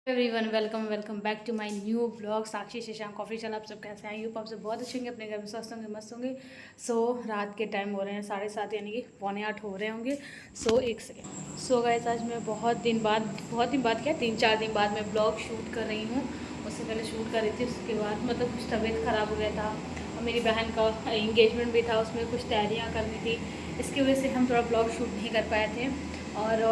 Everyone welcome back to my new blog Sakshi Shashank official. आप सब कैसे हैं? यूप आप सब बहुत अच्छे होंगे, अपने घर में स्वस्थ होंगे, मस्त होंगे। रात के टाइम हो रहे हैं 7:30 यानी कि 7:45 हो रहे होंगे। एक सेकेंड गाइस, आज मैं बहुत दिन बाद क्या 3-4 दिन बाद मैं ब्लॉग शूट कर रही हूँ। उससे पहले शूट कर रही थी, उसके बाद मतलब कुछ तबीयत ख़राब हो गया था और मेरी बहन का इंगेजमेंट भी था, उसमें कुछ तैयारियाँ करनी थी। इसकी वजह से हम थोड़ा ब्लॉग शूट नहीं कर पाए थे। और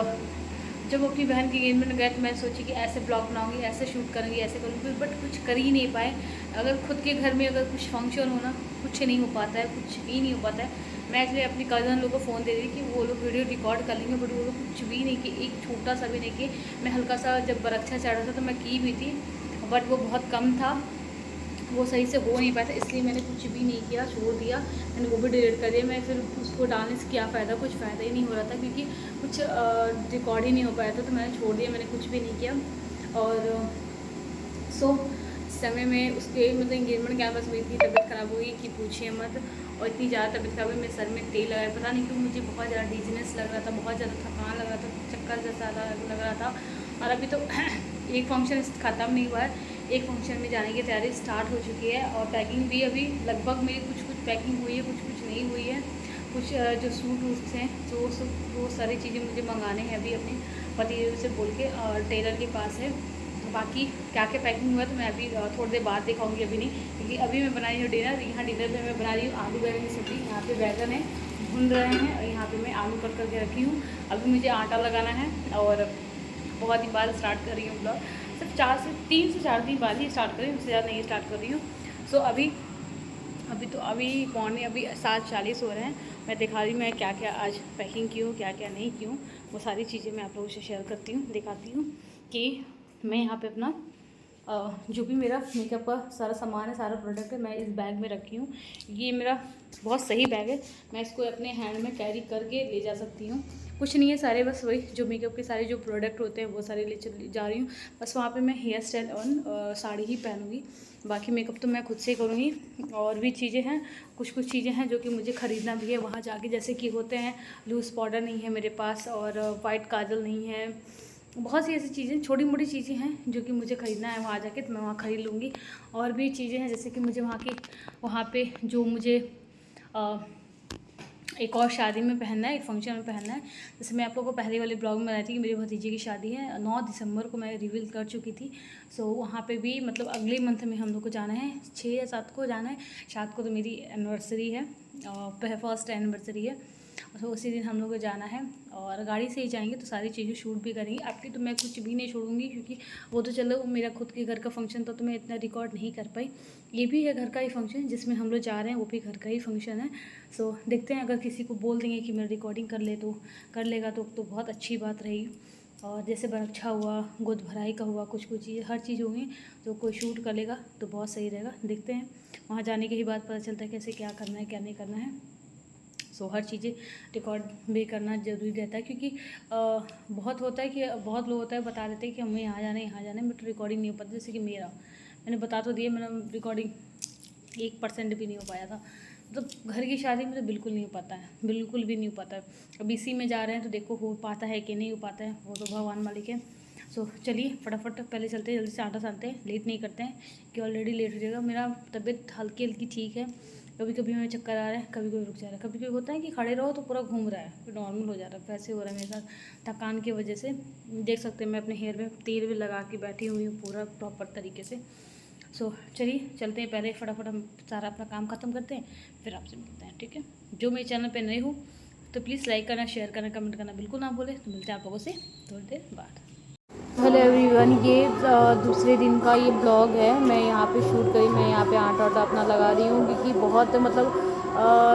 जब अपनी बहन की एंगेजमेंट गए तो मैं सोची कि ऐसे ब्लॉग बनाऊंगी, ऐसे शूट करूँगी, ऐसे करूँगी, बट कुछ कर ही नहीं पाए। अगर खुद के घर में अगर कुछ फंक्शन हो ना, कुछ नहीं हो पाता है, कुछ भी नहीं हो पाता है। मैं इसलिए अपनी कज़न लोगों को फ़ोन दे रही कि वो लोग वीडियो रिकॉर्ड कर लेंगे, बट वो लोग कुछ भी नहीं कि एक छोटा सा भी नहीं कि मैं हल्का सा जब बरक्षा चढ़ा था तो मैं की भी थी, बट वो बहुत कम था, वो सही से हो नहीं पाया था। इसलिए मैंने कुछ भी नहीं किया, छोड़ दिया। मैंने वो भी डिलीट कर दिया। मैं फिर उसको डालने से क्या फ़ायदा, कुछ फ़ायदा ही नहीं हो रहा था क्योंकि कुछ रिकॉर्ड ही नहीं हो पाया था, तो मैंने छोड़ दिया, मैंने कुछ भी नहीं किया। और समय में उसके मतलब इंगेजमेंट कैंपस में इतनी तबीयत ख़राब हुई कि पूछिए मत। और इतनी ज़्यादा तबीयत ख़राब हुई, मेरे सर में तेल लगाया, पता नहीं क्यों मुझे बहुत ज़्यादा डिजीनेस लग रहा था, बहुत ज़्यादा थकान लग रहा था, चक्कर जैसा लग रहा था। और अभी तो एक फंक्शन ख़त्म नहीं हुआ है, एक फंक्शन में जाने की तैयारी स्टार्ट हो चुकी है। और पैकिंग भी अभी लगभग मेरी कुछ पैकिंग हुई है, कुछ नहीं हुई है। कुछ जो सूट वूट हैं जो वो सारी चीज़ें मुझे मंगाने हैं अभी अपने पति से बोल के, और टेलर के पास है। बाकी क्या क्या पैकिंग हुआ है तो मैं अभी थोड़ी देर बाद दिखाऊंगी, अभी नहीं, क्योंकि अभी मैं बना रही हूँ डिनर। यहाँ डिनर में मैं बना रही हूँ आलू बैगन की सब्ज़ी। यहाँ पे बैगन है, भून रहे हैं, और यहाँ पे मैं आलू कट करके रखी हूँ। अभी मुझे आटा लगाना है और बहुत दिन बाद स्टार्ट कर रही हूँ ब्लॉग। सिर्फ 3 से 4 दिन बाद ही स्टार्ट कर रही हूँ, उससे ज़्यादा नहीं स्टार्ट कर रही हूँ। अभी पौने 7:40 हो रहे हैं। मैं दिखा रही हूँ मैं क्या क्या आज पैकिंग की हूँ, क्या क्या नहीं की हूँ। वो सारी चीज़ें मैं आप लोगों से शेयर करती हूँ, दिखाती हूँ कि मैं यहाँ पे अपना जो भी मेरा मेकअप का सारा सामान है, सारा प्रोडक्ट है, मैं इस बैग में रखी हूँ। ये मेरा बहुत सही बैग है, मैं इसको अपने हैंड में कैरी करके ले जा सकती हूँ। कुछ नहीं है, सारे बस वही जो मेकअप के सारे जो प्रोडक्ट होते हैं वो सारे ले चल जा रही हूँ। बस वहाँ पे मैं हेयर स्टाइल और साड़ी ही पहनूँगी, बाकी मेकअप तो मैं खुद से करूँगी। और भी चीज़ें हैं, कुछ चीज़ें हैं जो कि मुझे ख़रीदना भी है वहाँ जाके, जैसे कि होते हैं लूज़ पाउडर नहीं है मेरे पास, और वाइट काजल नहीं है। बहुत सी ऐसी चीज़ें, छोटी मोटी चीज़ें हैं जो कि मुझे ख़रीदना है वहाँ जाके, तो मैं वहाँ ख़रीद लूँगी। और भी चीज़ें हैं जैसे कि मुझे वहाँ पे जो मुझे एक और शादी में पहनना है, एक फंक्शन में पहनना है। जैसे मैं आप लोगों को पहले वाले ब्लॉग में बताई थी कि मेरी भतीजी की शादी है, 9 दिसंबर को मैं रिवील कर चुकी थी। वहाँ पे भी मतलब अगले मंथ में हम लोग को जाना है, 6 या 7 को जाना है। 7 को तो मेरी एनिवर्सरी है, फर्स्ट एनिवर्सरी है, तो उसी दिन हम लोग को जाना है। और गाड़ी से ही जाएंगे तो सारी चीज़ें शूट भी करेंगे। आपकी तो मैं कुछ भी नहीं छोड़ूंगी, क्योंकि वो तो चलो मेरा खुद के घर का फंक्शन था तो मैं इतना रिकॉर्ड नहीं कर पाई। ये भी है घर का ही फंक्शन जिसमें हम लोग जा रहे हैं, वो भी घर का ही फंक्शन है। देखते हैं, अगर किसी को बोल देंगे कि मैं रिकॉर्डिंग कर लेगा तो बहुत अच्छी बात रहेगी। और जैसे बरक्षा हुआ, गोद भराई का हुआ, कुछ चीज़ हर चीज़ होंगी तो कोई शूट कर लेगा तो बहुत सही रहेगा। देखते हैं, वहाँ जाने के ही बाद पता चलता है कैसे क्या करना है क्या नहीं करना है। हर चीज़ें रिकॉर्ड भी करना ज़रूरी रहता है, क्योंकि बहुत होता है कि बहुत लोग होता है बता देते हैं कि हमें यहाँ जाना है यहाँ जाना है, बट रिकॉर्डिंग नहीं हो पाती। जैसे कि मैंने बता तो दिया, मेरा रिकॉर्डिंग 1% भी नहीं हो पाया था। मतलब घर की शादी में तो बिल्कुल नहीं हो पाता है, बिल्कुल भी नहीं हो पाता है। अब इसी में जा रहे हैं तो देखो हो पाता है कि नहीं हो पाता है, वो तो भगवान मालिक है। चलिए फटाफट पहले चलते हैं, जल्दी से आटा सानते हैं, लेट नहीं करते हैं कि ऑलरेडी लेट हो जाएगा। मेरा तबीयत हल्की हल्की ठीक है, कभी कभी हमें चक्कर आ रहा है, कभी कभी रुक जा रहा है, कभी कभी होता है कि खड़े रहो तो पूरा घूम रहा है, फिर नॉर्मल हो जा रहा है। वैसे हो रहा है मेरे साथ थकान की वजह से। देख सकते हैं मैं अपने हेयर में तेल भी लगा के बैठी हुई हूँ पूरा प्रॉपर तरीके से। चलिए चलते हैं, पहले फटाफट हम सारा अपना काम ख़त्म करते हैं, फिर आपसे मिलते हैं, ठीक है। जो मेरे चैनल पर नए हो तो प्लीज़ लाइक करना, शेयर करना, कमेंट करना बिल्कुल ना भूलें। तो मिलते हैं आप लोगों से थोड़ी देर बाद। हेलो एवरीवन, ये दूसरे दिन का ये ब्लॉग है। मैं यहाँ पे शूट करी, मैं यहाँ पे आटा अपना लगा रही हूँ, क्योंकि बहुत मतलब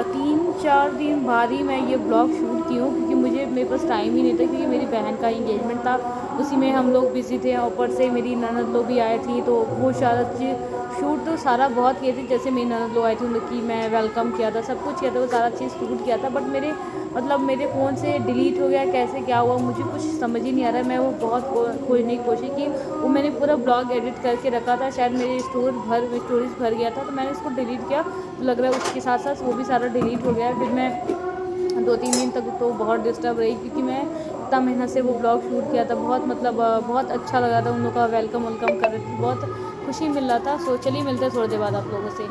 3-4 दिन बाद ही मैं ये ब्लॉग शूट की हूँ, क्योंकि मेरे पास टाइम ही नहीं था, क्योंकि मेरी बहन का इंगेजमेंट था, उसी में हम लोग बिज़ी थे। ऊपर से मेरी ननद लोग भी आए थी, तो वो सारा चीज़ शूट तो सारा बहुत किए थे। जैसे मेरी ननद लोग आए थे उनकी मैं वेलकम किया था, सब कुछ किया था, वो सारा चीज़ शूट किया था। बट मेरे फ़ोन से डिलीट हो गया, कैसे क्या हुआ मुझे कुछ समझ ही नहीं आ रहा है। मैं वो बहुत खोजने की कोशिश की, वो मैंने पूरा ब्लॉग एडिट करके रखा था, शायद मेरे स्टोरेज भर गया था, तो मैंने इसको डिलीट किया। तो लग रहा है उसके साथ साथ वो भी सारा डिलीट हो गया। फिर मैं 2-3 दिन तक तो बहुत डिस्टर्ब रही, क्योंकि मैं इतना मेहनत से वो ब्लॉग शूट किया था, बहुत मतलब बहुत अच्छा लगा था, उन लोगों का वेलकम कर रहे थे, बहुत खुशी मिल रहा था। सो चलिए मिलते हैं थोड़ी देर बाद आप लोगों से।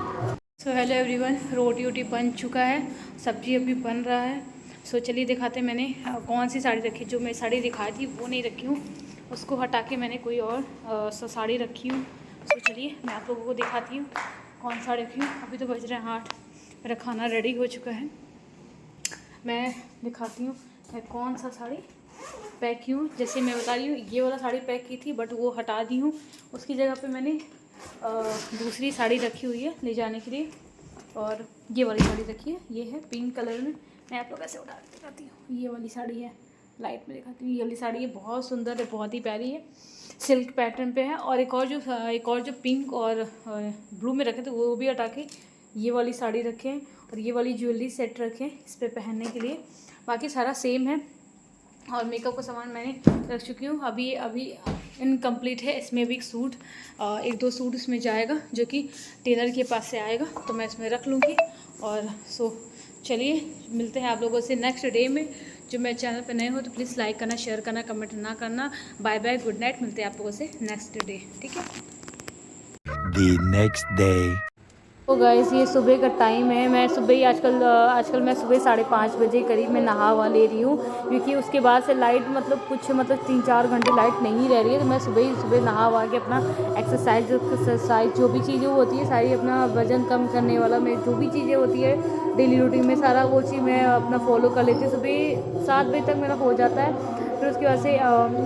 सो हेलो एवरीवन, रोटी वोटी बन चुका है, सब्जी अभी बन रहा है। सो चलिए दिखाते हैं मैंने कौन सी साड़ी रखी। जो मैं साड़ी दिखाई थी वो नहीं रखी हूँ, उसको हटा के मैंने कोई और साड़ी रखी हूँ। सो चलिए मैं आप लोगों को दिखाती हूँ कौन साड़ी रखी हूँ। अभी तो बज रहे हैं 8, मेरा खाना रेडी हो चुका है। मैं दिखाती हूँ मैं कौन सा साड़ी पैक की हूँ। जैसे मैं बता रही हूँ, ये वाला साड़ी पैक की थी बट वो हटा दी हूँ, उसकी जगह पे मैंने दूसरी साड़ी रखी हुई है ले जाने के लिए। और ये वाली साड़ी रखी है, ये है पिंक कलर में। मैं आप लोग ऐसे उठा के दिखाती हूँ, ये वाली साड़ी है, लाइट में दिखाती हूँ। ये वाली साड़ी है, बहुत सुंदर है, बहुत ही प्यारी है, सिल्क पैटर्न पे है। और एक और जो पिंक और ब्लू में रखे थे वो भी हटा के ये वाली साड़ी रखें। और ये वाली ज्वेलरी सेट रखें इस पर पहनने के लिए। बाकी सारा सेम है। और मेकअप का सामान मैंने रख चुकी हूँ। अभी इनकम्प्लीट है, इसमें भी एक सूट 1-2 सूट इसमें जाएगा जो कि टेलर के पास से आएगा, तो मैं इसमें रख लूँगी। और सो चलिए मिलते हैं आप लोगों से नेक्स्ट डे में। जो मेरे चैनल पे नए हो तो प्लीज़ लाइक करना, शेयर करना, कमेंट ना करना। बाय बाय, गुड नाइट, मिलते हैं आप लोगों से नेक्स्ट डे, ठीक है। The next day. तो गाइस ये सुबह का टाइम है। मैं सुबह ही आजकल मैं सुबह 5:30 बजे करीब मैं नहा वहा ले रही हूँ, क्योंकि उसके बाद से लाइट मतलब 3-4 घंटे लाइट नहीं रह रही है। तो मैं सुबह नहा वहा के अपना एक्सरसाइज जो भी चीज़ें होती है सारी, अपना वज़न कम करने वाला मैं जो भी चीज़ें होती है डेली रूटीन में, सारा वो चीज़ मैं अपना फॉलो कर लेती हूँ। सुबह 7 बजे तक मेरा हो जाता है। फिर उसके बाद से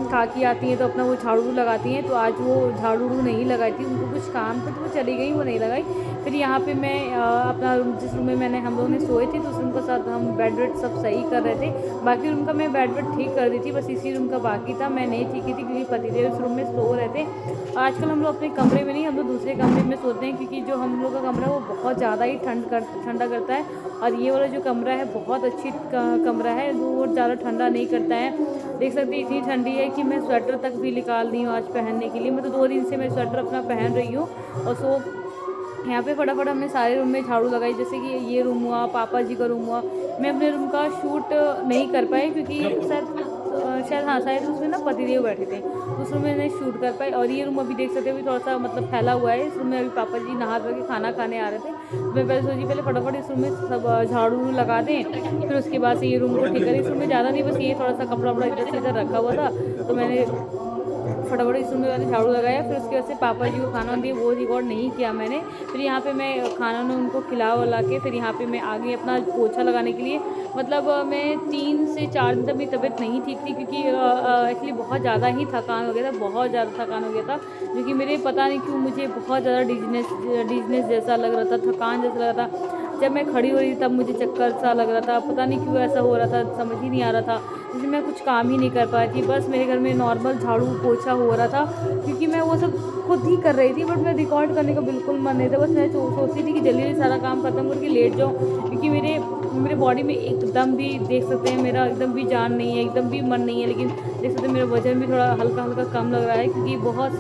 काकी आती हैं तो अपना वो झाड़ू लगाती हैं। तो आज वो झाड़ू नहीं लगाई थी, उनको कुछ काम था तो वो चली गई, वो नहीं लगाई। फिर यहाँ पे मैं अपना जिस रूम में हम लोग ने सोए थे तो उस रूम का साथ हम बेड वेड सब सही कर रहे थे। बाकी रूम का मैं बेड वेड ठीक कर दी थी, बस इसी रूम का बाकी था, मैं नहीं ठीक की थी क्योंकि पतिदेव उस रूम में सो रहे थे। और आजकल हम लोग अपने कमरे में नहीं, हम लोग दूसरे कमरे में सोते हैं, क्योंकि जो हम लोग का कमरा है वो बहुत ज़्यादा ही ठंडा करता है। और ये वाला जो कमरा है बहुत अच्छी कमरा है, वो ज़्यादा ठंडा नहीं करता है। देख सकते हैं इतनी ठंडी है कि मैं स्वेटर तक भी निकाल दी हूँ आज पहनने के लिए। मैं तो 2 दिन से मैं स्वेटर अपना पहन रही हूँ। और सो यहाँ पे फटाफट हमने सारे रूम में झाड़ू लगाई। जैसे कि ये रूम हुआ, पापा जी का रूम हुआ। मैं अपने रूम का शूट नहीं कर पाई क्योंकि शायद उसमें ना पतिदेव बैठे थे, तो उस रूम में नहीं शूट कर पाई। और ये रूम अभी देख सकते हो अभी थोड़ा सा मतलब फैला हुआ है। इस रूम में अभी पापा जी नहा धो के खाना खाने आ रहे थे। मैं पहले सोची पहले फटाफट इस रूम में सब झाड़ू लगा दें, फिर उसके बाद से ये रूम को ठीक करें। इस रूम में ज़्यादा नहीं, बस ये थोड़ा सा कपड़ा वपड़ा इधर से इधर रखा हुआ था, तो मैंने फटाफट इस रूम में मैंने झाड़ू लगाया। फिर उसके बाद से पापा जी को खाना दिया, वो रिकॉर्ड नहीं किया मैंने। फिर यहाँ पे मैं खाना ने उनको खिला वला के फिर यहाँ पे मैं आ गई अपना पोछा लगाने के लिए। मतलब मैं 3 से 4 दिन तक मेरी तबीयत नहीं ठीक थी, क्योंकि एक्चुअली बहुत ज़्यादा ही थकान हो गया था, बहुत ज़्यादा थकान हो गया था। क्योंकि मेरे पता नहीं क्यों मुझे बहुत ज़्यादा डिजनेस जैसा लग रहा था, थकान जैसा लग रहा था। जब मैं खड़ी हो रही थी तब मुझे चक्कर सा लग रहा था, पता नहीं क्यों ऐसा हो रहा था, समझ ही नहीं आ रहा था। जैसे मैं कुछ काम ही नहीं कर पाई थी, बस मेरे घर में नॉर्मल झाड़ू पोछा हो रहा था, क्योंकि मैं वो सब खुद ही कर रही थी। बट मैं रिकॉर्ड करने का बिल्कुल मन नहीं था, बस मैं सोच रही थी कि जल्दी सारा काम खत्म करके लेट जाऊँ, क्योंकि मेरे बॉडी में एकदम भी देख सकते हैं मेरा एकदम भी जान नहीं है, एकदम भी मन नहीं है। लेकिन देख सकते हैं मेरा वज़न भी थोड़ा हल्का हल्का कम लग रहा है, क्योंकि बहुत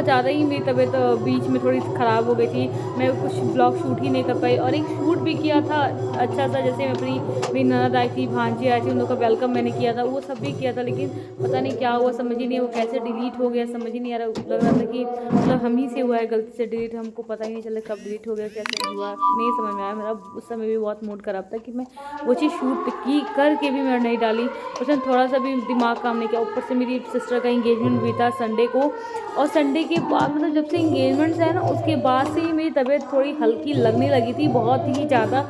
ज़्यादा ही मेरी तबीयत बीच में थोड़ी ख़राब हो गई थी। मैं कुछ ब्लॉग शूट ही नहीं कर पाई। और एक शूट भी किया था अच्छा सा, जैसे मैं मेरी ननद आई थी, भांजी आई थी, उन लोगों का वेलकम मैंने किया था, वो सब भी किया था। लेकिन पता नहीं क्या हुआ, समझ ही नहीं, वो कैसे डिलीट हो गया समझ ही नहीं आ रहा। लग रहा था कि मतलब हम ही से हुआ है गलती से डिलीट, हमको पता ही नहीं चला कब डिलीट हो गया, कैसे हुआ नहीं समझ में आया। मेरा उस समय भी बहुत मूड ख़राब था कि मैं वो चीज़ शूट की करके भी मैं नहीं डाली, उसमें थोड़ा सा भी दिमाग काम नहीं किया। ऊपर से मेरी सिस्टर का इंगेजमेंट भी था संडे को, और संडे के बाद मतलब जब से इंगेजमेंट है ना उसके बाद से ही मेरी तबीयत थोड़ी हल्की लगने लगी थी, बहुत ही ज़्यादा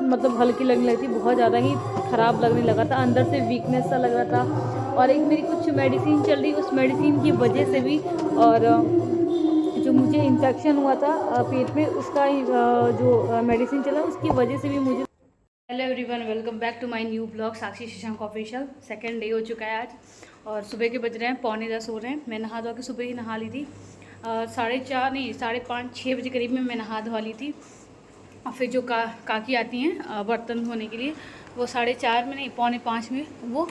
मतलब हल्की लगने लगी थी, बहुत ज़्यादा ही ख़राब लगने लगा था, अंदर से वीकनेस सा लग रहा था। और एक मेरी कुछ मेडिसिन चल रही, उस मेडिसिन की वजह से भी, और जो मुझे इन्फेक्शन हुआ था पेट में, उसका जो मेडिसिन चला उसकी वजह से भी मुझे। Hello everyone, welcome back to my new blog Sakshi Shashank official. Second day हो चुका है आज, और सुबह के बज रहे हैं 9:45 हो रहे हैं। मैं नहा धो के सुबह ही नहा ली थी, 4:30 नहीं 5:30-6 बजे करीब में मैं नहा धो ली थी। और फिर जो काकी आती हैं बर्तन धोने के लिए, वो 4:30 में नहीं 4:45 में वो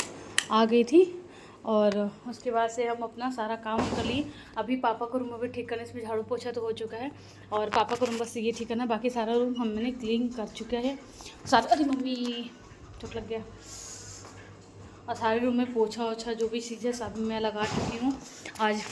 आ गई थी। और उसके बाद से हम अपना सारा काम कर लिए। अभी पापा का रूम अभी ठीक करने, इसमें झाड़ू पोछा तो हो चुका है, और पापा का रूम बस ये ठीक करना, बाकी सारा रूम हमने क्लीन कर चुका है सारा। अरे मम्मी चोट लग गया। और सारे रूम में पोछा ओछा जो भी चीज़ें सब मैं लगा चुकी हूँ आज,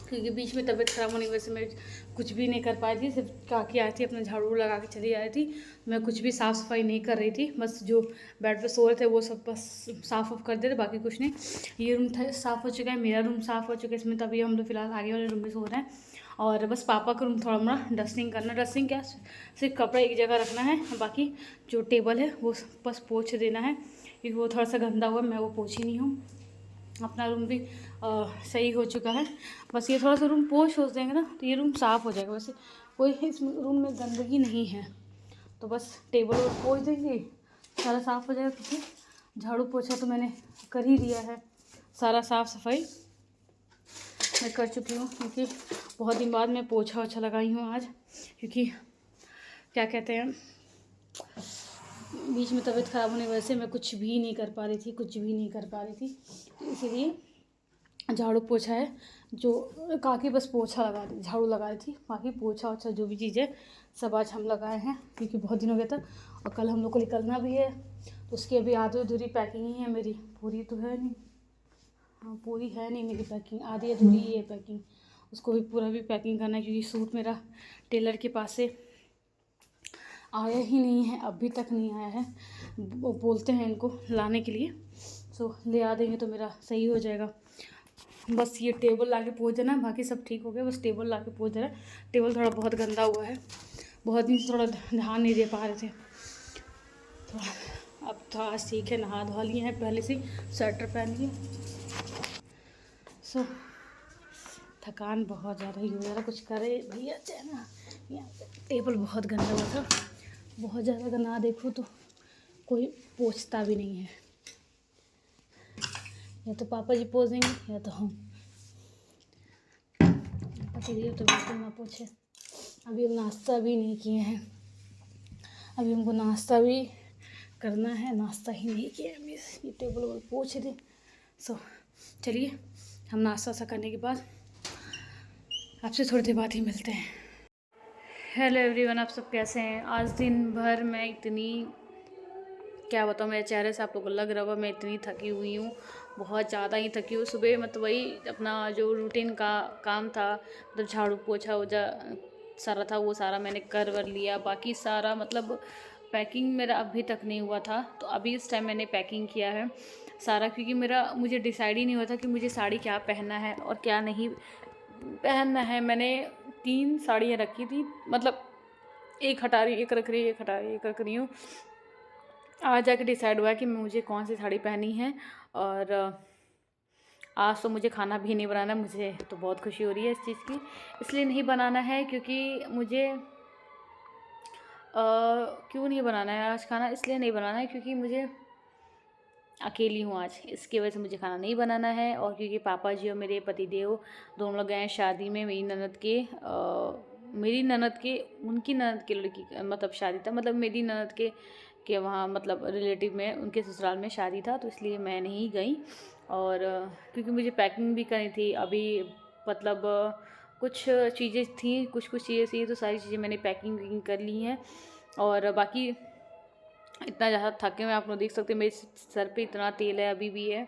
क्योंकि बीच में तबीयत ख़राब होने की वजह से मैं कुछ भी नहीं कर पाई थी। सिर्फ काकी आई थी, अपना झाड़ू लगा के चली आई थी, मैं कुछ भी साफ़ सफाई नहीं कर रही थी। बस जो बेड पे सो रहे थे वो सब बस साफ़ ऑफ कर दे थे, बाकी कुछ नहीं। ये रूम था साफ़ हो चुका है, मेरा रूम साफ़ हो चुका है। इसमें तभी हम लोग फिलहाल आगे वाले रूम में सो रहे हैं। और बस पापा का रूम थोड़ा मोड़ा डस्टिंग करना, डस्टिंग क्या सिर्फ कपड़ा एक जगह रखना है, बाकी जो टेबल है वो बस पोंछ देना है, क्योंकि वो थोड़ा सा गंदा हुआ है, मैं वो पोंछी नहीं हूँ। अपना रूम भी सही हो चुका है, बस ये थोड़ा सा रूम पोंछ देंगे ना तो ये रूम साफ़ हो जाएगा। वैसे कोई इस रूम में गंदगी नहीं है, तो बस टेबल और पोंछ देंगे, सारा साफ़ हो जाएगा। क्योंकि झाड़ू पोछा तो मैंने कर ही दिया है, सारा साफ़ सफाई मैं कर चुकी हूँ, क्योंकि बहुत दिन बाद मैं पोछा ओछा लगाई हूँ आज, क्योंकि क्या कहते हैं, बीच में तबीयत ख़राब होने की वजह से मैं कुछ भी नहीं कर पा रही थी, तो इसीलिए झाड़ू पोछा है जो काकी बस पोछा लगा रही, झाड़ू लगा रही थी, बाकी पोछा ओछा जो भी चीज़ें सब आज हम लगाए हैं, क्योंकि बहुत दिन हो गया था। और कल हम लोग को निकलना भी है, तो उसकी अभी आधी अधूरी पैकिंग ही है मेरी, पूरी तो है नहीं, हाँ पूरी है नहीं मेरी पैकिंग, आधी अधूरी ही है पैकिंग, उसको भी पूरा भी पैकिंग करना है। क्योंकि सूट मेरा टेलर के पास से आया ही नहीं है, अभी तक नहीं आया है, वो बोलते हैं इनको लाने के लिए, सो ले आ देंगे तो मेरा सही हो जाएगा। बस ये टेबल ला के पोंछ देना, बाकी सब ठीक हो गया, बस टेबल ला के पोंछ देना। टेबल थोड़ा बहुत गंदा हुआ है, बहुत दिन से थोड़ा ध्यान नहीं दे पा रहे थे, तो अब तो आज ठीक है, नहा धो लिए हैं, पहले से स्वेटर पहन लिए। सो थकान बहुत ज़्यादा ही हो जा रहा, कुछ करे भैया ना। यहाँ टेबल बहुत गंदा हुआ था, बहुत ज़्यादा गंदा, देखो तो कोई पोंछता भी नहीं है, या तो पापा जी पोंछ देंगे या तो हम, पति देव तो बिल्कुल ना पोंछे। अभी हम नाश्ता भी नहीं किए हैं, अभी हमको नाश्ता भी करना है, नाश्ता ही नहीं किया है, ये टेबल वो पोंछ दे। सो चलिए हम नाश्ता सा करने के बाद आपसे थोड़ी देर बाद ही मिलते हैं। हेलो एवरीवन, आप सब कैसे हैं? आज दिन भर मैं इतनी, क्या बताऊँ, मेरे चेहरे से आप लोगों को लग रहा होगा मैं इतनी थकी हुई हूँ, बहुत ज़्यादा ही थकी हूँ। सुबह मतलब वही अपना जो रूटीन का काम था, मतलब झाड़ू पोछा वोछा सारा था, वो सारा मैंने कर वर लिया। बाकी सारा मतलब पैकिंग मेरा अभी तक नहीं हुआ था, तो अभी इस टाइम मैंने पैकिंग किया है सारा, क्योंकि मुझे डिसाइड ही नहीं हुआ था कि मुझे साड़ी क्या पहनना है और क्या नहीं पहनना है। मैंने 3 साड़ियाँ रखी थी, मतलब एक हटा रही, एक रख रही, एक हटा रही, एक रख रही हूँ। आज जाके डिसाइड हुआ कि मुझे कौन सी साड़ी पहनी है। और आज तो मुझे खाना भी नहीं बनाना, मुझे तो बहुत खुशी हो रही है इस चीज़ की। इसलिए नहीं बनाना है क्योंकि मुझे क्यों नहीं बनाना है आज खाना, इसलिए नहीं बनाना है क्योंकि मुझे अकेली हूँ आज, इसकी वजह से मुझे खाना नहीं बनाना है। और क्योंकि पापा जी और मेरे पति देव दोनों लोग गए हैं शादी में, मेरी ननद के उनकी ननद के लड़की, मतलब शादी था, मतलब मेरी ननद के वहाँ मतलब रिलेटिव में उनके ससुराल में शादी था, तो इसलिए मैं नहीं गई। और क्योंकि मुझे पैकिंग भी करनी थी अभी, मतलब कुछ चीज़ें थी, कुछ चीज़ें थी, तो सारी चीज़ें मैंने पैकिंग कर ली हैं। और बाकी इतना ज़्यादा थके हुए आप लोग देख सकते हैं, मेरे सर पे इतना तेल है अभी भी है,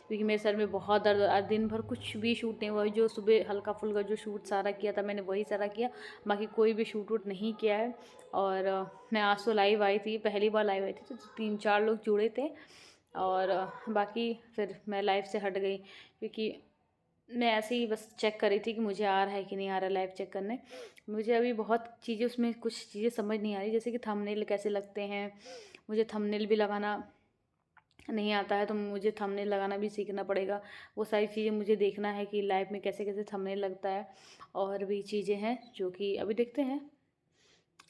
क्योंकि मेरे सर में बहुत दर्द। आज दिन भर कुछ भी शूट नहीं हुआ, जो सुबह हल्का फुल्का जो शूट सारा किया था मैंने वही सारा किया, बाकी कोई भी शूट वूट नहीं किया है। और मैं आज तो लाइव आई थी, पहली बार लाइव आई थी, तो 3-4 लोग जुड़े थे। और बाकी फिर मैं लाइव से हट गई, क्योंकि मैं ऐसे ही बस चेक कर रही थी कि मुझे आ रहा है कि नहीं आ रहा लाइव चेक करने। मुझे अभी बहुत चीज़ें उसमें कुछ चीज़ें समझ नहीं आ रही, जैसे कि थंबनेल कैसे लगते हैं, मुझे थंबनेल भी लगाना नहीं आता है, तो मुझे थंबनेल लगाना भी सीखना पड़ेगा। वो सारी चीज़ें मुझे देखना है कि लाइव में कैसे कैसे थंबनेल लगता है, और भी चीज़ें हैं जो कि अभी देखते हैं।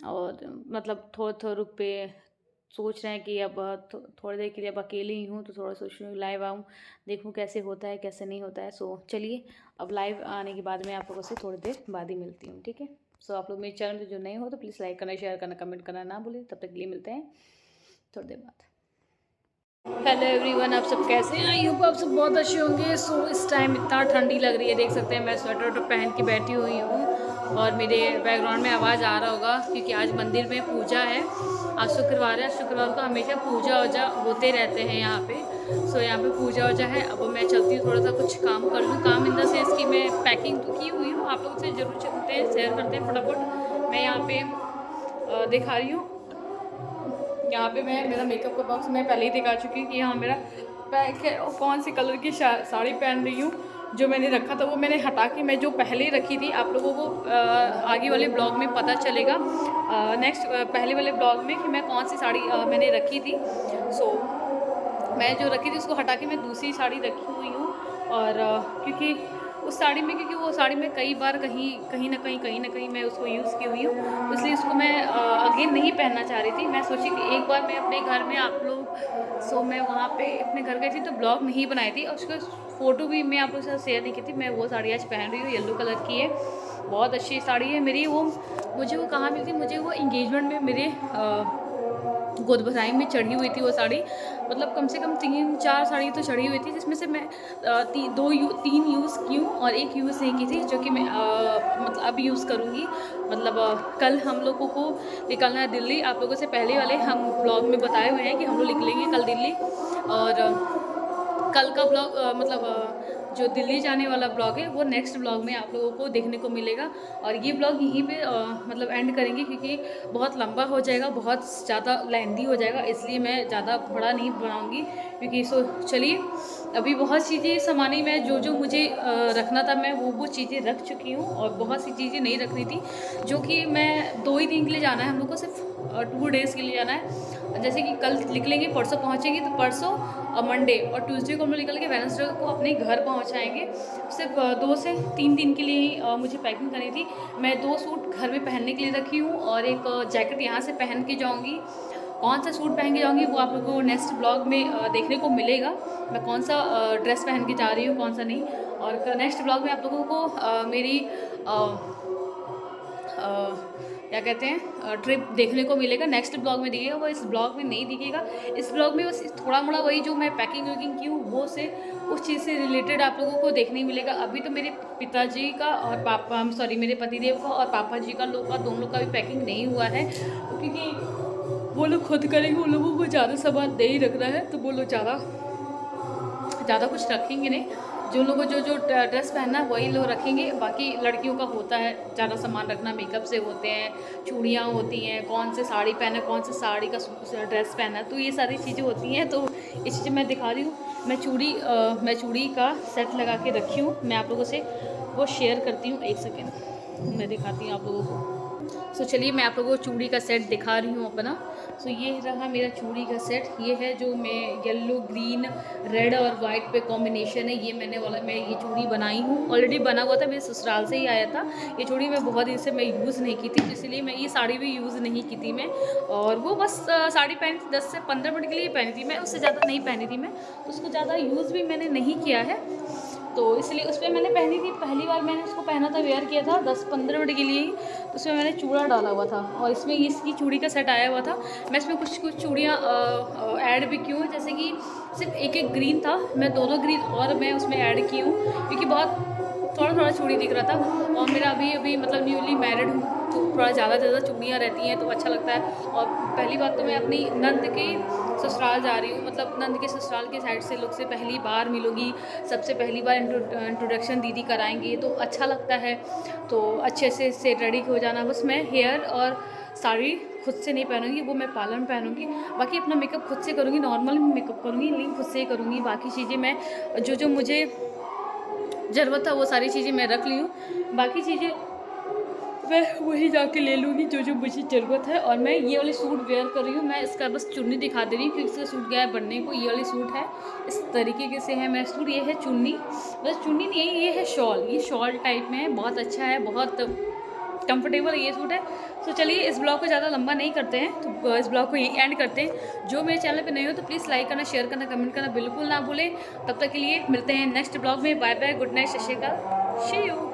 और मतलब थोड़े रुक पे सोच रहे हैं कि अब थोड़ी देर के लिए अब अकेली ही हूँ, तो थोड़ा सोच रही हूँ लाइव आऊँ, देखूँ कैसे होता है कैसे नहीं होता है। सो चलिए अब लाइव आने के बाद मैं आप लोगों से थोड़ी देर बाद ही मिलती हूँ, ठीक है। सो आप लोग मेरे चैनल पे जो नए हो तो प्लीज़ लाइक करना, शेयर करना, कमेंट करना ना भूलें। तब तक के लिए मिलते हैं थोड़ी देर बाद। हेलो एवरीवन, आप सब कैसे हैं? आई होप आप सब बहुत अच्छे होंगे। सो इस टाइम इतना ठंडी लग रही है, देख सकते हैं मैं स्वेटर वटर पहन के बैठी हुई हूँ, और मेरे बैकग्राउंड में आवाज़ आ रहा होगा क्योंकि आज मंदिर में पूजा है। आज शुक्रवार है, शुक्रवार को हमेशा पूजा वूजा होते रहते हैं यहाँ पे, सो यहाँ पे पूजा वूजा है। अब मैं चलती हूँ, थोड़ा सा कुछ काम कर लूँ। काम इन द सेंस कि मैं पैकिंग तो की हुई हूँ, आप लोगों से ज़रूर चलते हैं, शेयर करते हैं फटाफट। मैं यहाँ पे दिखा रही हूँ, यहाँ पे मैं मेरा मेकअप का बॉक्स मैं पहले ही दिखा चुकी हूँ कि यहाँ मेरा पैक है और कौन सी कलर की साड़ी पहन रही हूँ। जो मैंने रखा था वो मैंने हटा के मैं जो पहले ही रखी थी, आप लोगों को आगे वाले ब्लॉग में पता चलेगा, नेक्स्ट पहले वाले ब्लॉग में कि मैं कौन सी साड़ी मैंने रखी थी। सो मैं जो रखी थी उसको हटा के मैं दूसरी साड़ी रखी हुई हूँ। और क्योंकि उस साड़ी में, क्योंकि वो साड़ी में कई बार कहीं ना कहीं मैं उसको यूज़ की हुई हूँ, तो इसलिए उसको मैं अगेन नहीं पहनना चाह रही थी। मैं सोची कि एक बार मैं अपने घर में आप लोग, सो मैं वहाँ पे अपने घर गई थी तो ब्लॉग नहीं बनाई थी और उसका फ़ोटो भी मैं आप लोगों के साथ शेयर नहीं की थी। मैं वो साड़ी आज पहन रही हूँ, येलो कलर की है, बहुत अच्छी साड़ी है मेरी। वो मुझे वो कहाँ मिली थी, मुझे वो इंगेजमेंट में मेरे गोद भसाई में चढ़ी हुई थी वो साड़ी। मतलब कम से कम 3-4 साड़ी तो चढ़ी हुई थी, जिसमें से मैं 3 यूज़ की हूँ और 1 यूज़ नहीं की थी, जो कि मैं मतलब अब यूज़ करूँगी। मतलब कल हम लोगों को निकलना है दिल्ली। आप लोगों से पहले वाले हम ब्लॉग में बताए हुए हैं कि हम लोग निकलेंगे कल दिल्ली। और कल का ब्लॉग जो दिल्ली जाने वाला ब्लॉग है वो नेक्स्ट ब्लॉग में आप लोगों को देखने को मिलेगा। और ये ब्लॉग यहीं पे मतलब एंड करेंगे, क्योंकि बहुत लंबा हो जाएगा, बहुत ज़्यादा लेंथी हो जाएगा, इसलिए मैं ज़्यादा बड़ा नहीं बनाऊंगी। क्योंकि सो चलिए, अभी बहुत चीज़ें सामान्य मैं जो मुझे रखना था मैं वो चीज़ें रख चुकी हूँ, और बहुत सी चीज़ें नहीं रखनी थी, जो कि मैं 2 ही दिन के लिए जाना है, हम लोग को सिर्फ 2 डेज़ के लिए जाना है। जैसे कि कल निकलेंगे, परसों पहुँचेंगे, तो परसों और मंडे और ट्यूसडे को हम लोग निकल के वेडनेसडे को अपने घर पहुँचाएँगे। सिर्फ 2 से 3 दिन के लिए ही मुझे पैकिंग करनी थी। मैं 2 सूट घर में पहनने के लिए रखी हूँ और एक जैकेट यहाँ से पहन के जाऊँगी। कौन सा सूट पहन के जाऊँगी वो आप लोगों को नेक्स्ट ब्लॉग में देखने को मिलेगा, मैं कौन सा ड्रेस पहन के जा रही हूँ, कौन सा नहीं। और नेक्स्ट ब्लॉग में आप लोगों को मेरी क्या कहते हैं ट्रिप देखने को मिलेगा, नेक्स्ट ब्लॉग में दिखेगा। वो इस ब्लॉग में नहीं दिखेगा। इस ब्लॉग में बस थोड़ा मोड़ा वही जो मैं पैकिंग वैकिंग की हूँ वो से उस चीज़ से रिलेटेड आप लोगों को देखने मिलेगा। अभी तो मेरे पिताजी का और मेरे पतिदेव का और पापा जी का दोनों लोग का भी पैकिंग नहीं हुआ है, क्योंकि वो लोग खुद करेंगे, उन लोगों को ज़्यादा सामान नहीं रखना है, तो वो लोग ज़्यादा कुछ रखेंगे नहीं। जो लोगों को जो ड्रेस पहनना है वही लोग रखेंगे। बाकी लड़कियों का होता है ज़्यादा सामान रखना, मेकअप से होते हैं, चूड़ियाँ होती हैं, कौन से साड़ी पहना है, कौन से साड़ी का ड्रेस पहना है, तो ये सारी चीज़ें होती हैं। तो ये चीज़ें मैं दिखा रही हूँ। मैं चूड़ी का सेट लगा के रखी हूँ, मैं आप लोगों से वो शेयर करती हूँ। 1 सेकेंड मैं दिखाती हूँ आप लोगों को। सो चलिए, मैं आप लोगों को चूड़ी का सेट दिखा रही हूँ अपना। सो ये रहा मेरा चूड़ी का सेट। ये है जो मैं येलो, ग्रीन, रेड और वाइट पे कॉम्बिनेशन है। ये मैं ये चूड़ी बनाई हूँ, ऑलरेडी बना हुआ था, मेरे ससुराल से ही आया था। ये चूड़ी मैं बहुत दिन से मैं यूज़ नहीं की थी, तो इसलिए मैं ये साड़ी भी यूज़ नहीं की थी मैं। और वो बस साड़ी पहनी थी 10 से 15 मिनट के लिए पहनी थी मैं, उससे ज़्यादा नहीं पहनी थी मैं, तो उसको ज़्यादा यूज़ भी मैंने नहीं किया है। तो इसलिए उस पर मैंने पहनी थी, पहली बार मैंने उसको पहना था, वेयर किया था 10-15 मिनट के लिए ही, तो उसमें मैंने चूड़ा डाला हुआ था और इसमें इसकी चूड़ी का सेट आया हुआ था। मैं इसमें कुछ चूड़ियाँ ऐड भी की हूँ, जैसे कि सिर्फ एक ग्रीन था, मैं 2 ग्रीन और मैं उसमें ऐड की हूँ, क्योंकि बहुत थोड़ा चूड़ी दिख रहा था। और मेरा अभी मतलब न्यूली मैरिड हूँ, तो थोड़ा ज़्यादा चूड़ियाँ रहती हैं तो अच्छा लगता है। और पहली बात तो मैं अपनी नंद के ससुराल जा रही हूँ, मतलब नंद के ससुराल के साइड से लोग से पहली बार मिलूँगी, सबसे पहली बार इंट्रोडक्शन दीदी कराएंगी, तो अच्छा लगता है। तो अच्छे से रेडी हो जाना। बस मैं हेयर और साड़ी खुद से नहीं पहनूंगी, वो मैं पार्लर में पहनूंगी। बाकी अपना मेकअप खुद से करूँगी, नॉर्मल मेकअप करूँगी, लेकिन खुद से ही करूँगी। बाकी चीज़ें मैं जो मुझे ज़रूरत था वो सारी चीज़ें मैं रख ली हूँ, बाकी चीज़ें मैं वही जाके ले लूँगी जो मुझे ज़रूरत है। और मैं ये वाली सूट वेयर कर रही हूँ, मैं इसका बस चुन्नी दिखा दे रही हूँ क्योंकि इसका सूट गया है बनने को। ये वाली सूट है, इस तरीके से है मैं सूट। ये है चुन्नी, बस चुन्नी नहीं है, ये है शॉल, ये शॉल टाइप में है, बहुत अच्छा है, बहुत कंफर्टेबल ये सूट है। तो चलिए, इस ब्लॉग को ज़्यादा लंबा नहीं करते हैं, तो इस ब्लॉग को यही एंड करते हैं। जो मेरे चैनल पे नए हो तो प्लीज़ लाइक करना, शेयर करना, कमेंट करना बिल्कुल ना भूलें। तब तक के लिए मिलते हैं नेक्स्ट ब्लॉग में। बाय बाय, गुड नाइट, सत श्री अकाल, सी यू।